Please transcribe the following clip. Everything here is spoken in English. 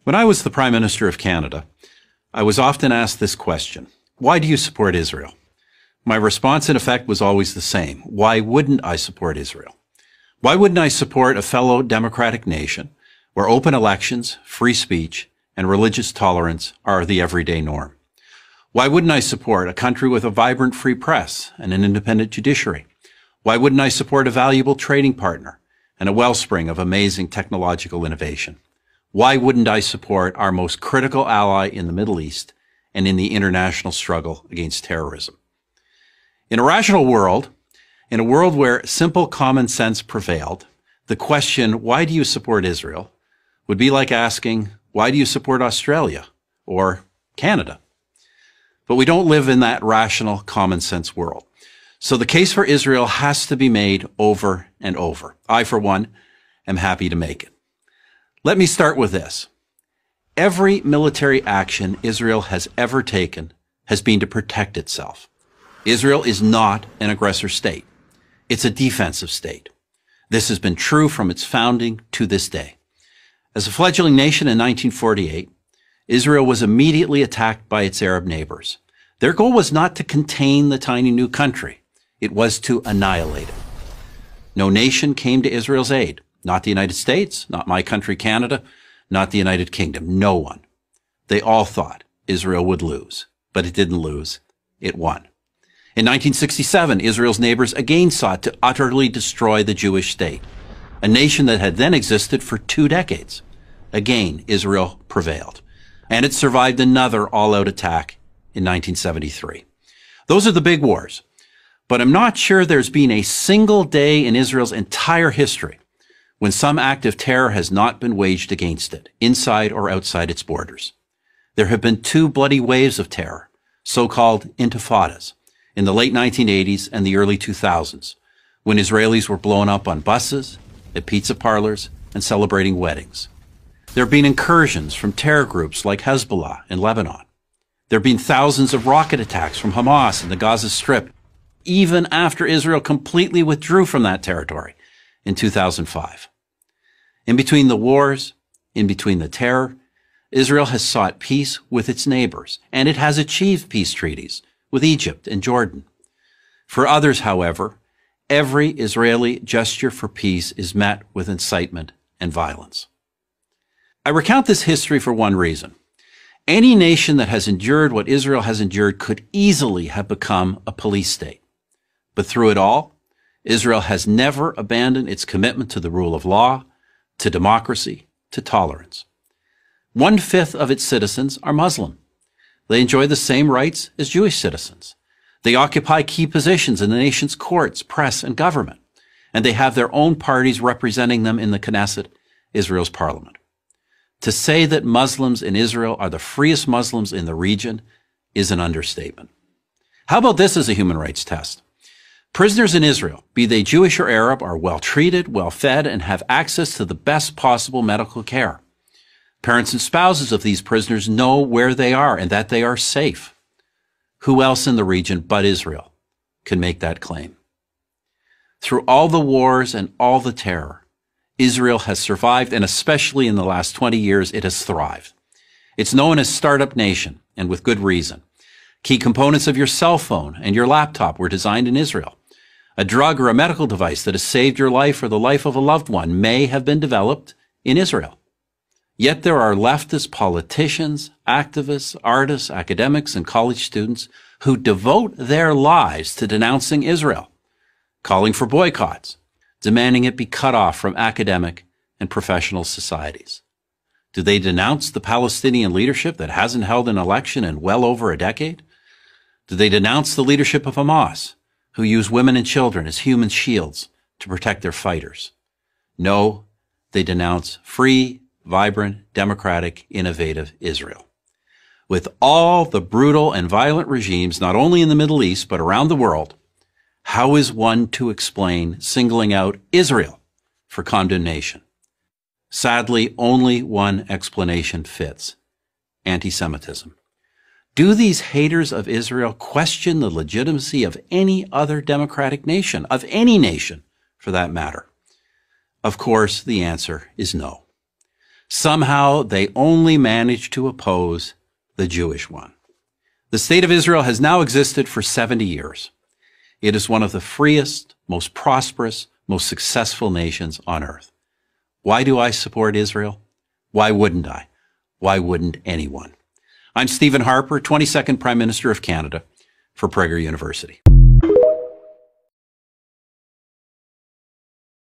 When I was the Prime Minister of Canada, I was often asked this question: why do you support Israel? My response, in effect, was always the same. Why wouldn't I support Israel? Why wouldn't I support a fellow democratic nation where open elections, free speech, and religious tolerance are the everyday norm? Why wouldn't I support a country with a vibrant free press and an independent judiciary? Why wouldn't I support a valuable trading partner and a wellspring of amazing technological innovation? Why wouldn't I support our most critical ally in the Middle East and in the international struggle against terrorism? In a rational world, in a world where simple common sense prevailed, the question, why do you support Israel, would be like asking, why do you support Australia or Canada? But we don't live in that rational common sense world. So the case for Israel has to be made over and over. I, for one, am happy to make it. Let me start with this. Every military action Israel has ever taken has been to protect itself. Israel is not an aggressor state. It's a defensive state. This has been true from its founding to this day. As a fledgling nation in 1948, Israel was immediately attacked by its Arab neighbors. Their goal was not to contain the tiny new country. It was to annihilate it. No nation came to Israel's aid. Not the United States, not my country, Canada, not the United Kingdom. No one. They all thought Israel would lose, but it didn't lose. It won. In 1967, Israel's neighbors again sought to utterly destroy the Jewish state, a nation that had then existed for 2 decades. Again, Israel prevailed, and it survived another all-out attack in 1973. Those are the big wars, but I'm not sure there's been a single day in Israel's entire history when some act of terror has not been waged against it, inside or outside its borders. There have been 2 bloody waves of terror, so-called intifadas, in the late 1980s and the early 2000s, when Israelis were blown up on buses, at pizza parlors, and celebrating weddings. There have been incursions from terror groups like Hezbollah in Lebanon. There have been thousands of rocket attacks from Hamas in the Gaza Strip, even after Israel completely withdrew from that territory in 2005. In between the wars, in between the terror, Israel has sought peace with its neighbors, and it has achieved peace treaties with Egypt and Jordan. For others, however, every Israeli gesture for peace is met with incitement and violence. I recount this history for one reason. Any nation that has endured what Israel has endured could easily have become a police state. But through it all, Israel has never abandoned its commitment to the rule of law, to democracy, to tolerance. 1/5 of its citizens are Muslim. They enjoy the same rights as Jewish citizens. They occupy key positions in the nation's courts, press, and government, and they have their own parties representing them in the Knesset, Israel's parliament. To say that Muslims in Israel are the freest Muslims in the region is an understatement. How about this as a human rights test? Prisoners in Israel, be they Jewish or Arab, are well treated, well fed, and have access to the best possible medical care. Parents and spouses of these prisoners know where they are and that they are safe. Who else in the region but Israel can make that claim? Through all the wars and all the terror, Israel has survived, and especially in the last 20 years, it has thrived. It's known as Startup Nation, and with good reason. Key components of your cell phone and your laptop were designed in Israel. A drug or a medical device that has saved your life or the life of a loved one may have been developed in Israel. Yet there are leftist politicians, activists, artists, academics, and college students who devote their lives to denouncing Israel, calling for boycotts, demanding it be cut off from academic and professional societies. Do they denounce the Palestinian leadership that hasn't held an election in well over a decade? Do they denounce the leadership of Hamas, who use women and children as human shields to protect their fighters? No, they denounce free, vibrant, democratic, innovative Israel. With all the brutal and violent regimes, not only in the Middle East, but around the world, how is one to explain singling out Israel for condemnation? Sadly, only one explanation fits: anti-Semitism. Do these haters of Israel question the legitimacy of any other democratic nation, of any nation for that matter? Of course, the answer is no. Somehow they only managed to oppose the Jewish one. The State of Israel has now existed for 70 years. It is one of the freest, most prosperous, most successful nations on earth. Why do I support Israel? Why wouldn't I? Why wouldn't anyone? I'm Stephen Harper, 22nd Prime Minister of Canada for Prager University.